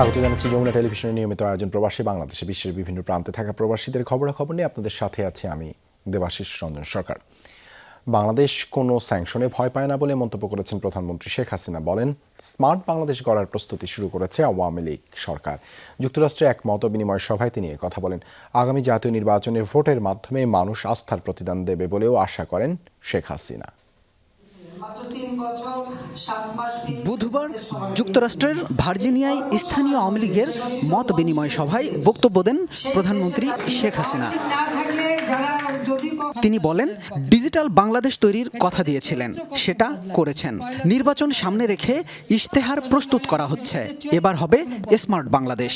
স্বাগত জানাচ্ছি যমুনা টেলিভিশনের নিয়মিত আয়োজন প্রবাসী বাংলাদেশে। বিশ্বের বিভিন্ন প্রান্তে থাকা প্রবাসীদের খবরাখবর নিয়ে আপনাদের সাথে আছি আমি দেবাশিস রঞ্জন সরকার। বাংলাদেশ কোনো স্যাংশনে ভয় পায় না বলে মন্তব্য করেছেন প্রধানমন্ত্রী শেখ হাসিনা। বলেন, স্মার্ট বাংলাদেশ গড়ার প্রস্তুতি শুরু করেছে আওয়ামী লীগ সরকার। যুক্তরাষ্ট্রে এক মত বিনিময় সভায় তিনি কথা বলেন। আগামী জাতীয় নির্বাচনে ভোটের মাধ্যমে মানুষ আস্থার প্রতিদান দেবে বলেও আশা করেন শেখ হাসিনা। বুধবার যুক্তরাষ্ট্রের ভার্জিনিয়ায় স্থানীয় আওয়ামী লীগের মত বিনিময় সভায় বক্তব্য দেন প্রধানমন্ত্রী শেখ হাসিনা। তিনি বলেন, ডিজিটাল বাংলাদেশ তৈরির কথা দিয়েছিলেন, সেটা করেছেন। নির্বাচন সামনে রেখে ইশতেহার প্রস্তুত করা হচ্ছে। এবার হবে স্মার্ট বাংলাদেশ,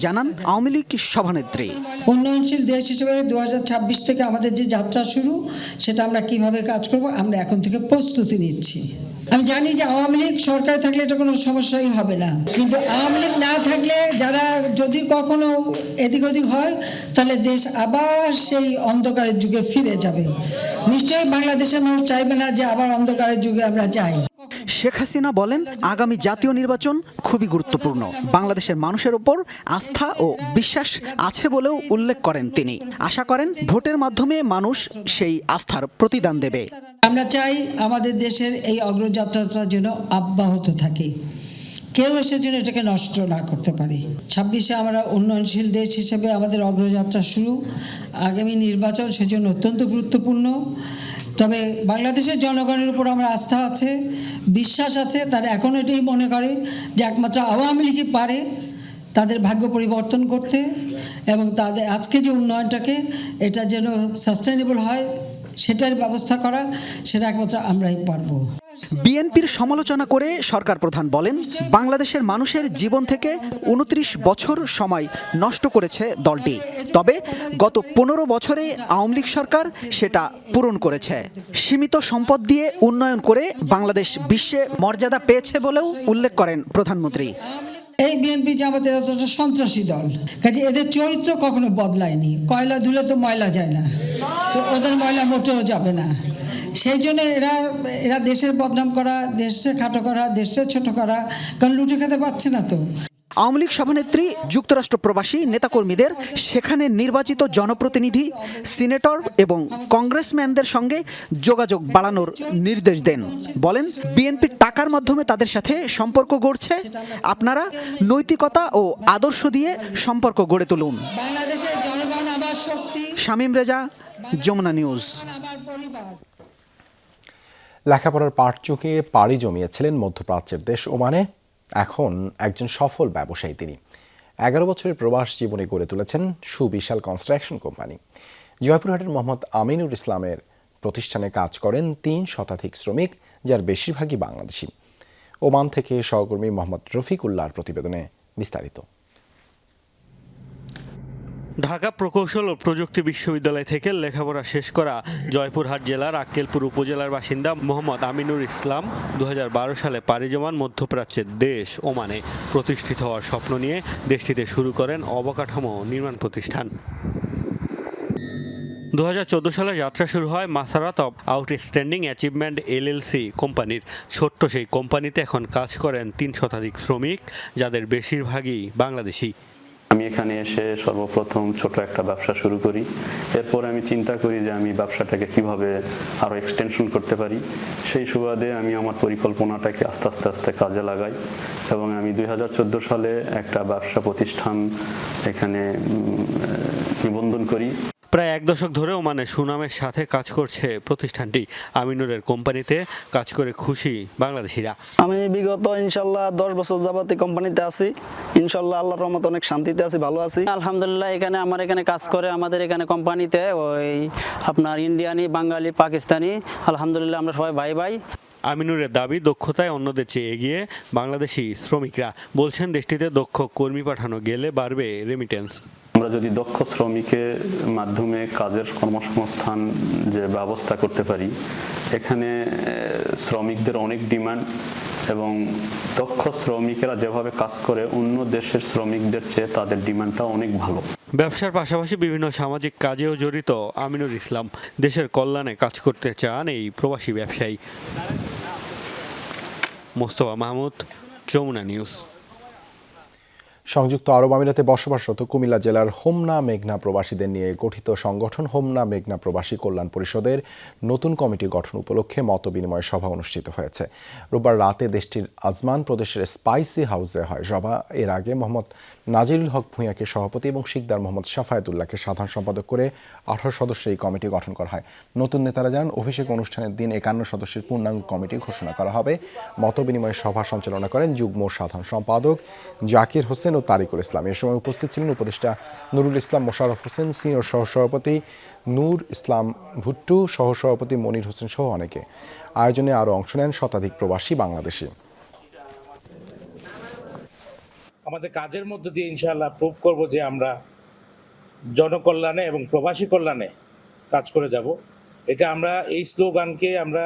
জানান আওয়ামী লীগ সভানেত্রী। উন্নয়নশীল দেশ হিসেবে 2026 থেকে আমাদের যে যাত্রা শুরু, সেটা আমরা কিভাবে কাজ করব আমরা এখন থেকে প্রস্তুতি নিচ্ছি। আমি জানি যে আওয়ামী লীগ সরকার থাকলে এটা কোনো সমস্যাই হবে না, কিন্তু আওয়ামী লীগ না থাকলে যারা যদি কখনো এদিক ওদিক হয়, তাহলে দেশ আবার সেই অন্ধকারের যুগে ফিরে যাবে। নিশ্চয়ই বাংলাদেশের মানুষ চাইবে না যে আবার অন্ধকারের যুগে আমরা যাই। শেখ হাসিনা বলেন, আগামী জাতীয় নির্বাচন খুবই গুরুত্বপূর্ণ। বাংলাদেশের মানুষের ওপর আস্থা ও বিশ্বাস আছে বলেও উল্লেখ করেন তিনি। আশা করেন ভোটের মাধ্যমে মানুষ সেই আস্থার প্রতিদান দেবে। আমরা চাই আমাদের দেশের এই অগ্রযাত্রাটা যেন অব্যাহত থাকে, কেউ এসে যেন এটাকে নষ্ট না করতে পারে। 26-এ আমরা উন্নয়নশীল দেশ হিসেবে আমাদের অগ্রযাত্রা শুরু। আগামী নির্বাচন সেজন্য অত্যন্ত গুরুত্বপূর্ণ। তবে বাংলাদেশের জনগণের উপর আমার আস্থা আছে, বিশ্বাস আছে। তারা এখন এটাই মনে করে যে একমাত্র আওয়ামী লীগই পারে তাদের ভাগ্য পরিবর্তন করতে, এবং তাদের আজকে যে উন্নয়নটাকে এটা যেন সাস্টেনেবল হয় সেটার ব্যবস্থা করা, সেটা একমাত্র আমরাই পারবো। বিএনপির সমালোচনা করে সরকার প্রধান বলেন, বাংলাদেশের মানুষের জীবন থেকে 29 বছর সময় নষ্ট করেছে দলটি। তবে গত 15 বছরে আওয়ামী লীগ সরকার সেটা পূরণ করেছে। সীমিত সম্পদ দিয়ে উন্নয়ন করে বাংলাদেশ বিশ্বে মর্যাদা পেয়েছে বলেও উল্লেখ করেন প্রধানমন্ত্রী। এই বিএনপি জামাতের একটা সন্ত্রাসী দল, কাজে এদের চরিত্র কখনো বদলায়নি। কয়লা ধুলে তো ময়লা যায় না, তো ওদের ময়লা মোটেও যাবে না। সেই জন্য এরা দেশের বদনাম করা, দেশে খাটো করা, দেশে ছোট করা, কারণ লুটে খেতে পাচ্ছে না তো। আওয়ামী লীগ সভানেত্রী যুক্তরাষ্ট্র প্রবাসী নেতাকর্মীদের সেখানে নির্বাচিত জনপ্রতিনিধি, সিনেটর এবং কংগ্রেসম্যানদের সঙ্গে যোগাযোগ বাড়ানোর নির্দেশ দেন। বলেন, বিএনপির টাকার মাধ্যমে তাদের সাথে সম্পর্ক গড়ছে। আপনারা নৈতিকতা ও আদর্শ দিয়ে সম্পর্ক গড়ে তুলুন। বাংলাদেশের জনগণ আবার শক্তি। শামীম রেজা, যমুনা নিউজ। লেখাপড়ার পাট চুকে পাড়ি জমিয়েছিলেন মধ্যপ্রাচ্যের দেশ ওমানে। এখন একজন সফল ব্যবসায়ী তিনি। 11 বছরের প্রবাস জীবনে গড়ে তুলেছেন সুবিশাল কনস্ট্রাকশন কোম্পানি। জয়পুরহাটের মোহাম্মদ আমিনুর ইসলামের প্রতিষ্ঠানে কাজ করেন 3 শতাধিক শ্রমিক, যার বেশিরভাগই বাংলাদেশি। ওমান থেকে সহকর্মী মোহাম্মদ রফিকুল্লাহর প্রতিবেদনে বিস্তারিত। ঢাকা প্রকৌশল ও প্রযুক্তি বিশ্ববিদ্যালয় থেকে লেখাপড়া শেষ করা জয়পুরহাট জেলার আক্কেলপুর উপজেলার বাসিন্দা মোহাম্মদ আমিনুর ইসলাম 2012 সালে পাড়ি জমান মধ্যপ্রাচ্যের দেশ ওমানে। প্রতিষ্ঠিত হওয়ার স্বপ্ন নিয়ে দেশটিতে শুরু করেন অবকাঠামো নির্মাণ প্রতিষ্ঠান। 2014 সালে যাত্রা শুরু হয় মাসারাত অব আউটস্ট্যান্ডিং অ্যাচিভমেন্ট এলএলসি কোম্পানির। ছোট্ট সেই কোম্পানিতে এখন কাজ করেন 3 শতাধিক শ্রমিক, যাদের বেশিরভাগই বাংলাদেশি। আমি এখানে এসে সর্বপ্রথম ছোট একটা ব্যবসা শুরু করি। এরপর আমি চিন্তা করি যে আমি ব্যবসাটাকে কিভাবে আরো এক্সটেনশন করতে পারি। সেই সুবাদে আমি আমার পরিকল্পনাটাকে আস্তে আস্তে কাজে লাগাই, এবং আমি 2014 সালে একটা ব্যবসা প্রতিষ্ঠান এখানে নিবন্ধন করি। প্রায় 1 দশক ধরে ওমানে সুনামের সাথে কাজ করছে প্রতিষ্ঠানটি। আমিনুরের কোম্পানিতে কাজ করে খুশি বাংলাদেশিরা। আমি বিগত ইনশাল্লাহ 10 বছর যাবত কোম্পানিতে আছি। ইনশাল্লাহ আল্লাহর রহমতে অনেক শান্তিতে আছি, ভালো আছি আলহামদুলিল্লাহ। আমার এখানে কাজ করে আমাদের এখানে কোম্পানিতে ওই আপনার ইন্ডিয়ানি, বাঙালি, পাকিস্তানি, আলহামদুলিল্লাহ আমরা সবাই ভাই ভাই। আমিনুরের দাবি, দক্ষতায় অন্যদের চেয়ে এগিয়ে বাংলাদেশি শ্রমিকরা। বলছেন, দেশটিতে দক্ষ কর্মী পাঠানো গেলে বাড়বে রেমিটেন্স। আমরা যদি দক্ষ শ্রমিকের মাধ্যমে কাজের কর্মসংস্থান যে ব্যবস্থা করতে পারি, এখানে শ্রমিকদের অনেক ডিমান্ড, এবং দক্ষ শ্রমিকেরা যেভাবে কাজ করে অন্য দেশের শ্রমিকদের চেয়ে তাদের ডিমান্ডটা অনেক ভালো। ব্যবসার পাশাপাশি বিভিন্ন সামাজিক কাজেও জড়িত আমিনুর ইসলাম। দেশের কল্যাণে কাজ করতে চান এই প্রবাসী ব্যবসায়ী। মোস্তফা মাহমুদ, যমুনা নিউজ। সংযুক্ত আরব আমিরাতে বসবাসরত কুমিল্লা জেলার হোমনা মেঘনা প্রবাসীদের নিয়ে গঠিত সংগঠন হোমনা মেঘনা প্রবাসী কল্যাণ পরিষদের নতুন কমিটি গঠন উপলক্ষে মতবিনিময় সভা অনুষ্ঠিত হয়েছে। রোববার রাতে দেশটির আজমান প্রদেশের স্পাইসি হাউসে হয় সভা। এর আগে মোহাম্মদ নাজিরুল হক ভূঁইয়াকে সভাপতি এবং শিকদার মোহাম্মদ শাফায়েতুল্লাহকে সাধারণ সম্পাদক করে 18 সদস্যের এই কমিটি গঠন করা হয়। নতুন নেতারা জানান, অভিষেক অনুষ্ঠানের দিন 51 সদস্যের পূর্ণাঙ্গ কমিটি ঘোষণা করা হবে। মতবিনিময় সভা সঞ্চালনা করেন যুগ্ম সাধারণ সম্পাদক জাকির হোসেন ও তারিকুল ইসলাম। এ সময় উপস্থিত ছিলেন উপদেষ্টা নুরুল ইসলাম মোশাররফ হোসেন, সিনিয়র সহসভাপতি নূর ইসলাম ভুট্টু, সহসভাপতি মনির হোসেন সহ অনেকে। আয়োজনে আরও অংশ নেন শতাধিক প্রবাসী বাংলাদেশি। আমাদের কাজের মধ্য দিয়ে ইনশাআল্লাহ প্রুভ করব যে আমরা জনকল্যাণে এবং প্রবাসী কল্যাণে কাজ করে যাব। এটা আমরা এই স্লোগানকে আমরা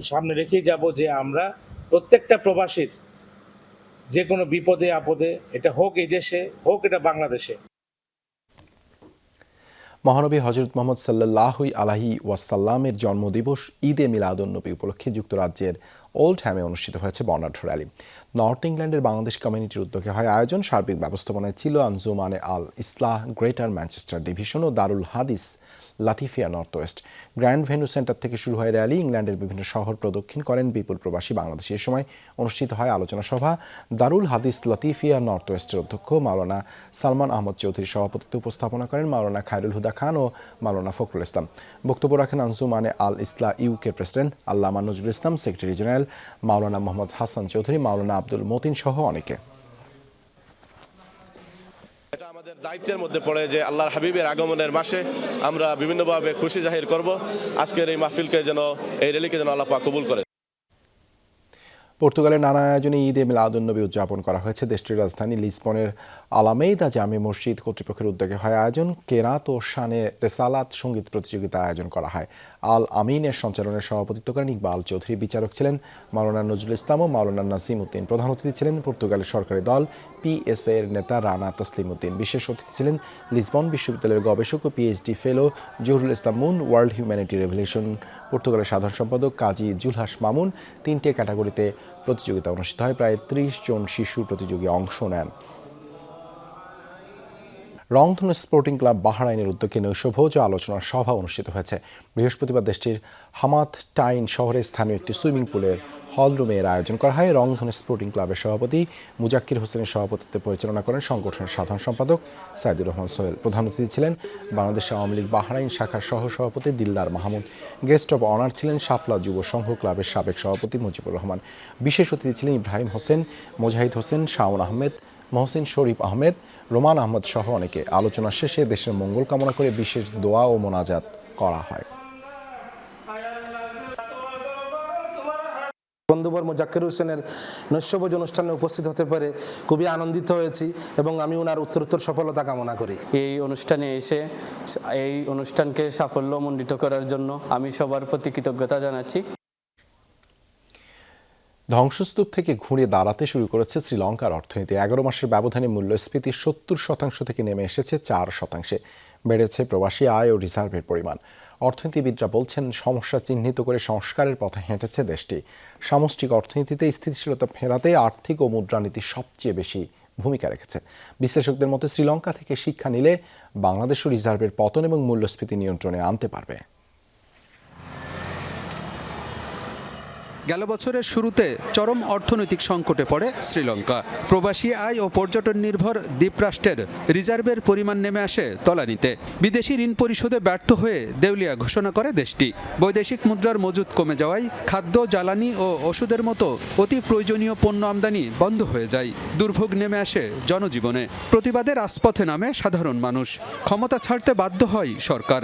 সামনে রেখেই যাব যে আমরা প্রত্যেকটা প্রবাসীর যে কোনো বিপদে আপদে, এটা হোক এই দেশে হোক এটা বাংলাদেশে। মহানবী হযরত মুহাম্মদ সাল্লাল্লাহু আলাইহি ওয়াসাল্লামের জন্মদিবস ঈদে মিলাদুন্নবী উপলক্ষে যুক্তরাজ্যের ওল্ড হ্যামে অনুষ্ঠিত হয়েছে বর্ণাঢ্য র্যালি। নর্থ ইংল্যান্ডের বাংলাদেশ কমিউনিটির উদ্যোগে হয় আয়োজন। সার্বিক ব্যবস্থাপনায় ছিল Anjumane Al Islah Greater Manchester division ও Darul Hadis Latifia north west. Grand venue centre থেকে শুরু হয় র্যালি। ইংল্যান্ডের বিভিন্ন শহর প্রদক্ষিণ করেন বিপুল প্রবাসী বাংলাদেশি। এ সময় অনুষ্ঠিত হয় আলোচনা সভা। দারুল হাদিস লাতিফিয়া নর্থ ওয়েস্টের অধ্যক্ষ মাওলানা সালমান আহমদ চৌধুরীর সভাপতিত্বে উপস্থাপনা করেন মাওলানা খায়রুল হুদা খান ও মাওলানা ফখরুল ইসলাম। বক্তব্য রাখেন আঞ্জুমানে আল ইসলাহ ইউকে প্রেসিডেন্ট আল্লামা নজরুল ইসলাম, সেক্রেটারি জেনারেল মাওলানা মোহাম্মদ হাসান চৌধুরী, মাওলানা আব্দুল মতিন সহ অনেকে। এটা আমাদের দায়িত্বের মধ্যে পড়ে যে আল্লাহর হাবিবের আগমনের মাসে আমরা বিভিন্নভাবে খুশি জাহির করব। আজকের এই মাহফিলকে যেন, এই র্যালিকে যেন আল্লাহ পাক কবুল করে। পর্তুগালের নানা আয়োজনে ঈদে মিলাদুন্নবী উদযাপন করা হয়েছে। দেশটির রাজধানী লিসবনের আলামেইদা জামে মসজিদ কর্তৃপক্ষের উদ্যোগে হয় আয়োজন। কেরাত ও শানে রেসালাত সঙ্গীত প্রতিযোগিতা আয়োজন করা হয়। আল আমিনের সঞ্চালনের সভাপতিত্ব করেন ইকবাল চৌধুরী। বিচারক ছিলেন মাওলানা নজরুল ইসলাম ও মাওলানা নাসিম উদ্দিন। প্রধান অতিথি ছিলেন পর্তুগালের সরকারি দল পিএসএ এর নেতা রানা তসলিম উদ্দিন। বিশেষ অতিথি ছিলেন লিসবন বিশ্ববিদ্যালয়ের গবেষক ও পিএইচডি ফেলো Zahurul Islam moon, world humanity revolution পর্তুগালের সাধারণ সম্পাদক কাজী জুলহাস মামুন। 3টে ক্যাটাগরিতে প্রতিযোগিতা অনুষ্ঠিত হয়। প্রায় 30 জন শিশু প্রতিযোগী অংশ নেন। রংধনু স্পোর্টিং ক্লাব বাহরাইনের উদ্যোগে নৈশভোজ ও আলোচনা সভা অনুষ্ঠিত হয়েছে। বৃহস্পতিবার দেশটির হামাদ টাইন শহরে স্থানীয় একটি সুইমিং পুলের হলরুমে এর আয়োজন করা হয়। রংধনু স্পোর্টিং ক্লাবের সভাপতি মুজাক্কির হোসেনের সভাপতিত্বে পরিচালনা করেন সংগঠনের সাধারণ সম্পাদক সাইদুর রহমান সোহেল। প্রধান অতিথি ছিলেন বাংলাদেশ আওয়ামী লীগ বাহরাইন শাখার সহ সভাপতি Dildar Mahmud. Guest of honour ছিলেন শাপলা যুব সংঘ ক্লাবের সাবেক সভাপতি মুজিবুর রহমান। বিশেষ অতিথি ছিলেন ইব্রাহিম হোসেন, মোজাহিদ হোসেন, শাওন আহমেদ, মহসিন শরীফ আহমেদ, রোমান আহমদ সহ অনেকে। আলোচনা শেষে দেশের মঙ্গল কামনা করে বিশেষ দোয়া ও মোনাজাত করা হয়। বন্ধুবর মুজাক্কির হোসেনের নৈশভোজ অনুষ্ঠানে উপস্থিত হতে পেরে খুবই আনন্দিত হয়েছি এবং আমি ওনার উত্তরোত্তর সফলতা কামনা করি। এই অনুষ্ঠানে এসে এই অনুষ্ঠানকে সাফল্যমণ্ডিত করার জন্য আমি সবার প্রতি কৃতজ্ঞতা জানাচ্ছি। ধ্বংসস্তূপ থেকে ঘুরে দাঁড়াতে শুরু করেছে শ্রীলঙ্কার অর্থনীতি। 11 মাসের ব্যবধানে মূল্যস্ফীতি 70% থেকে নেমে এসেছে 4%। বেড়েছে প্রবাসী আয় ও রিজার্ভের পরিমাণ। অর্থনীতিবিদরা বলছেন, সমস্যা চিহ্নিত করে সংস্কারের পথে হেঁটেছে দেশটি। সামষ্টিক অর্থনীতিতে স্থিতিশীলতা ফেরাতে আর্থিক ও মুদ্রানীতি সবচেয়ে বেশি ভূমিকা রেখেছে। বিশ্লেষকদের মতে শ্রীলঙ্কা থেকে শিক্ষা নিলে বাংলাদেশও রিজার্ভের পতন এবং মূল্যস্ফীতি নিয়ন্ত্রণে আনতে পারবে। গেল বছরের শুরুতে চরম অর্থনৈতিক সংকটে পড়ে শ্রীলঙ্কা। প্রবাসী আয় ও পর্যটন নির্ভর দ্বীপরাষ্ট্রের রিজার্ভের পরিমাণ নেমে আসে তলানিতে। বিদেশি ঋণ পরিশোধে ব্যর্থ হয়ে দেউলিয়া ঘোষণা করে দেশটি। বৈদেশিক মুদ্রার মজুদ কমে যাওয়ায় খাদ্য, জ্বালানি ও ওষুধের মতো অতি প্রয়োজনীয় পণ্য আমদানি বন্ধ হয়ে যায়। দুর্ভোগ নেমে আসে জনজীবনে। প্রতিবাদে রাজপথে নামে সাধারণ মানুষ। ক্ষমতা ছাড়তে বাধ্য হয় সরকার।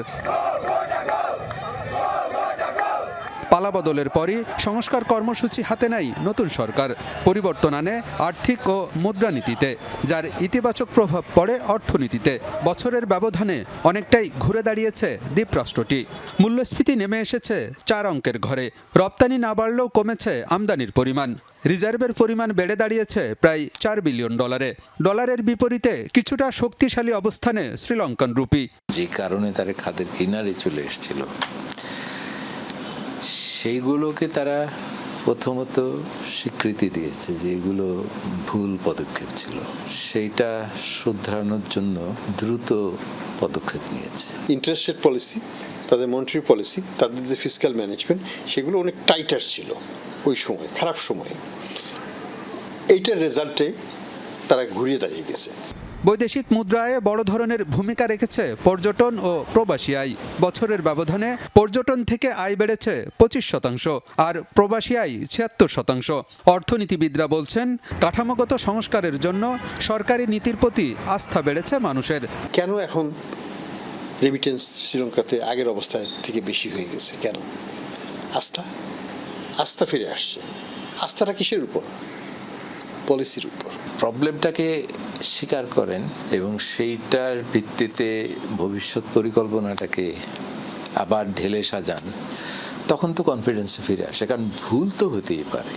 পালাবদলের পরই সংস্কার কর্মসূচি হাতে নেয় নতুন সরকার। পরিবর্তন আনে আর্থিক ও মুদ্রানীতিতে, যার ইতিবাচক প্রভাব পড়ে অর্থনীতিতে। বছরের ব্যবধানে অনেকটাই ঘুরে দাঁড়িয়েছে দ্বীপরাষ্ট্রটি। মূল্যস্ফীতি নেমে এসেছে 4 অঙ্কের ঘরে। রপ্তানি না বাড়লেও কমেছে আমদানির পরিমাণ। রিজার্ভের পরিমাণ বেড়ে দাঁড়িয়েছে প্রায় $4 বিলিয়ন। ডলারের বিপরীতে কিছুটা শক্তিশালী অবস্থানে শ্রীলঙ্কান রুপি। যে কারণে তারা খাদের কিনারে চলে এসেছিল, সেইগুলোকে তারা প্রথমত স্বীকৃতি দিয়েছে যে এগুলো ভুল পদক্ষেপ ছিল, সেইটা শুধরানোর জন্য দ্রুত পদক্ষেপ নিয়েছে। ইন্টারেস্ট রেট পলিসি, তাদের মনিটারি পলিসি, তাদের যে ফিসক্যাল ম্যানেজমেন্ট, সেগুলো অনেক টাইটার ছিল ওই সময়, খারাপ সময়ে। এইটার রেজাল্টে তারা ঘুরিয়ে দাঁড়িয়ে গেছে। বৈদেশিক মুদ্রায় বড় ধরনের ভূমিকা রেখেছে পর্যটন ও প্রবাসী আয়। বছরের ব্যবধানে পর্যটন থেকে আয় বেড়েছে 25% আর প্রবাসী আয় 76%। অর্থনীতিবিদরা বলছেন, কাঠামোগত সংস্কারের জন্য সরকারি নীতির প্রতি আস্থা বেড়েছে মানুষের। কেন এখন রেমিটেন্স শ্রীলঙ্কাতে আগের অবস্থায় থেকে বেশি হয়ে গেছে? কেন? আস্থা ফিরে আসছে। আস্থাটা কিসের উপর? পলিসির উপর। প্রবলেমটাকে স্বীকার করেন এবং সেইটার ভিত্তিতে ভবিষ্যৎ পরিকল্পনাটাকে আবার ঢেলে সাজান, তখন তো কনফিডেন্স ফিরে আসে, কারণ ভুল তো হতেই পারে।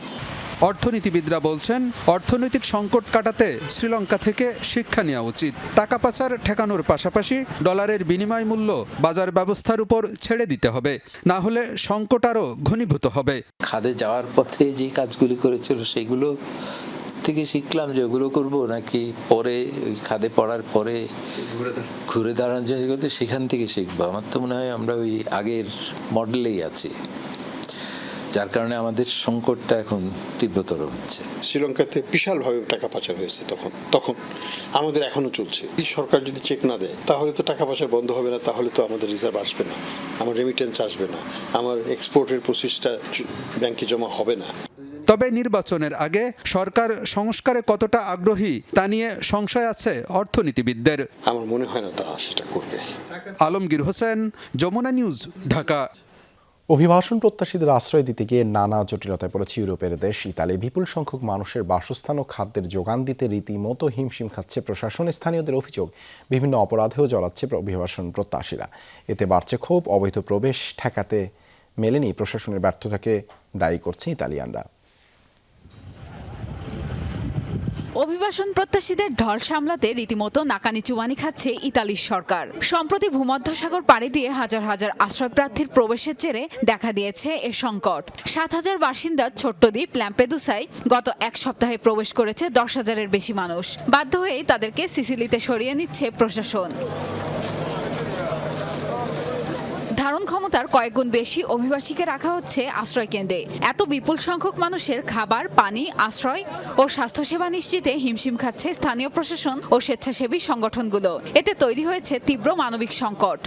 অর্থনীতিবিদরা বলছেন, অর্থনৈতিক সংকট কাটাতে শ্রীলঙ্কা থেকে শিক্ষা নেওয়া উচিত। টাকা পাচার ঠেকানোর পাশাপাশি ডলারের বিনিময় মূল্য বাজার ব্যবস্থার উপর ছেড়ে দিতে হবে, না হলে সংকট আরও ঘনীভূত হবে। খাদে যাওয়ার পথে যে কাজগুলি করেছিল সেগুলো থেকে শিখলাম যে ওগুলো করবো, নাকি পরে ওই খাদে পড়ার পরে ঘুরে দাঁড়ানো জায়গাতে সেখান থেকে শিখবো। আমার তো মনে হয় আমরা ওই আগের মডেলেই আছি, যার কারণে আমাদের সংকটটা এখন তীব্রতর হচ্ছে। শ্রীলঙ্কাতে বিশালভাবে টাকা পাচার হয়েছে তখন আমাদের এখনো চলছে। সরকার যদি চেক না দেয় তাহলে তো টাকা পাচার বন্ধ হবে না, তাহলে তো আমাদের রিজার্ভ আসবে না, আমার রেমিটেন্স আসবে না, আমার এক্সপোর্টের প্রসেসটা ব্যাংকে জমা হবে না। তবে নির্বাচনের আগে সরকার সংস্কারে কতটা আগ্রহী তা নিয়ে সংশয় আছে অর্থনীতিবিদদের। আমার মনে হয় না তারা সেটা করবে। আলমগীর হোসেন, যমুনা নিউজ, ঢাকা। অভিবাসন প্রত্যাশীদের আশ্রয় দিতে গিয়ে নানা জটিলতায় পড়েছে ইউরোপের দেশ ইতালি। বিপুল সংখ্যক মানুষের বাসস্থান ও খাদ্যের যোগান দিতে রীতিমতো হিমশিম খাচ্ছে প্রশাসন। স্থানীয়দের অভিযোগ, বিভিন্ন অপরাধেও জড়াচ্ছে অভিবাসন প্রত্যাশীরা। এতে বাড়ছে ক্ষোভ। অবৈধ প্রবেশ ঠেকাতে মেলেনি প্রশাসনের ব্যর্থতাকে দায়ী করছে ইতালিয়ানরা। অভিবাসন প্রত্যাশীদের ঢল সামলাতে রীতিমতো নাকানি চুবানি খাচ্ছে ইতালির সরকার। সম্প্রতি ভূমধ্যসাগর পাড়ি দিয়ে হাজার হাজার আশ্রয়প্রার্থীর প্রবেশের জেরে দেখা দিয়েছে এ সংকট। 7,000 বাসিন্দার ছোট্ট দ্বীপ ল্যাম্পেদুসায় গত এক সপ্তাহে প্রবেশ করেছে 10,000-এর বেশি মানুষ। বাধ্য হয়েই তাদেরকে সিসিলিতে সরিয়ে নিচ্ছে প্রশাসন। ধারণ ক্ষমতার কয়েকগুণ বেশি অভিবাসীকে রাখা হচ্ছে আশ্রয় কেন্দ্রে। এত বিপুল সংখ্যক মানুষের খাবার, পানি, আশ্রয় ও স্বাস্থ্যসেবা নিশ্চিতে হিমশিম খাচ্ছে স্থানীয় প্রশাসন ও স্বেচ্ছাসেবী সংগঠনগুলো। এতে তৈরি হয়েছে তীব্র মানবিক সংকট।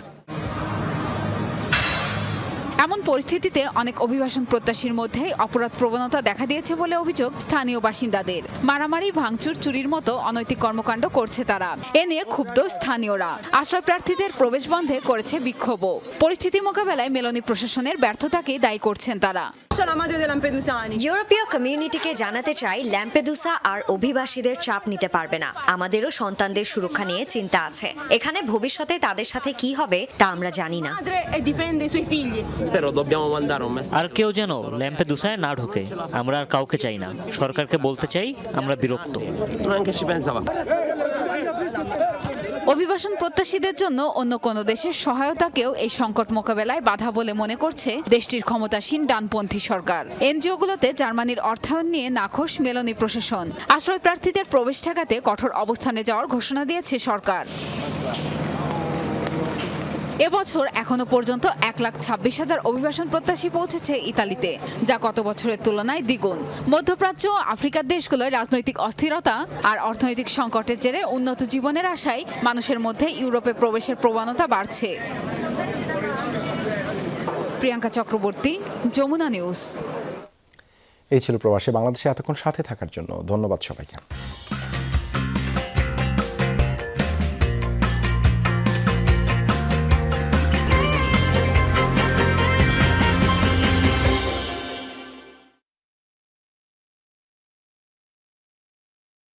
এমন পরিস্থিতিতে অনেক অভিবাসন প্রত্যাশীর মধ্যেই অপরাধ প্রবণতা দেখা দিয়েছে বলে অভিযোগ স্থানীয় বাসিন্দাদের। মারামারি, ভাঙচুর, চুরির মতো অনৈতিক কর্মকাণ্ড করছে তারা। এ নিয়ে ক্ষুব্ধ স্থানীয়রা আশ্রয় প্রার্থীদের প্রবেশ বন্ধে করেছে বিক্ষোভ। পরিস্থিতি মোকাবেলায় মেলোনি প্রশাসনের ব্যর্থতাকে দায়ী করছেন তারা। ইউরোপীয় কমিউনিটিকে জানাতে চাই, ল্যাম্পেদুসা আর অভিবাসীদের চাপ নিতে পারবে না। আমাদেরও সন্তানদের সুরক্ষা নিয়ে চিন্তা আছে। এখানে ভবিষ্যতে তাদের সাথে কি হবে তা আমরা জানি না। আর কেউ যেন ল্যাম্পেদুসায় না ঢোকে। আমরা আর কাউকে চাই না। সরকারকে বলতে চাই আমরা বিরক্ত। অভিবাসন প্রত্যাশীদের জন্য অন্য কোনো দেশের সহায়তাকেও এই সংকট মোকাবেলায় বাধা বলে মনে করছে দেশটির ক্ষমতাসীন ডানপন্থী সরকার। এনজিওগুলোতে জার্মানির অর্থায়ন নিয়ে নাখোশ মেলোনি প্রশাসন। আশ্রয় প্রার্থীদের প্রবেশ ঠেকাতে কঠোর অবস্থানে যাওয়ার ঘোষণা দিয়েছে সরকার। এবছর এখনো পর্যন্ত 1,26,000 অভিবাসন প্রত্যাশী পৌঁছেছে ইতালিতে, যা গত বছরের তুলনায় দ্বিগুণ। মধ্যপ্রাচ্য ও আফ্রিকার দেশগুলোয় রাজনৈতিক অস্থিরতা আর অর্থনৈতিক সংকটের জেরে উন্নত জীবনের আশায় মানুষের মধ্যে ইউরোপে প্রবেশের প্রবণতা বাড়ছে। প্রিয়াঙ্কা চক্রবর্তী, যমুনা নিউজ। এই ছিল প্রবাসী বাংলাদেশে এতক্ষণ সাথে থাকার জন্য ধন্যবাদ সবাইকে।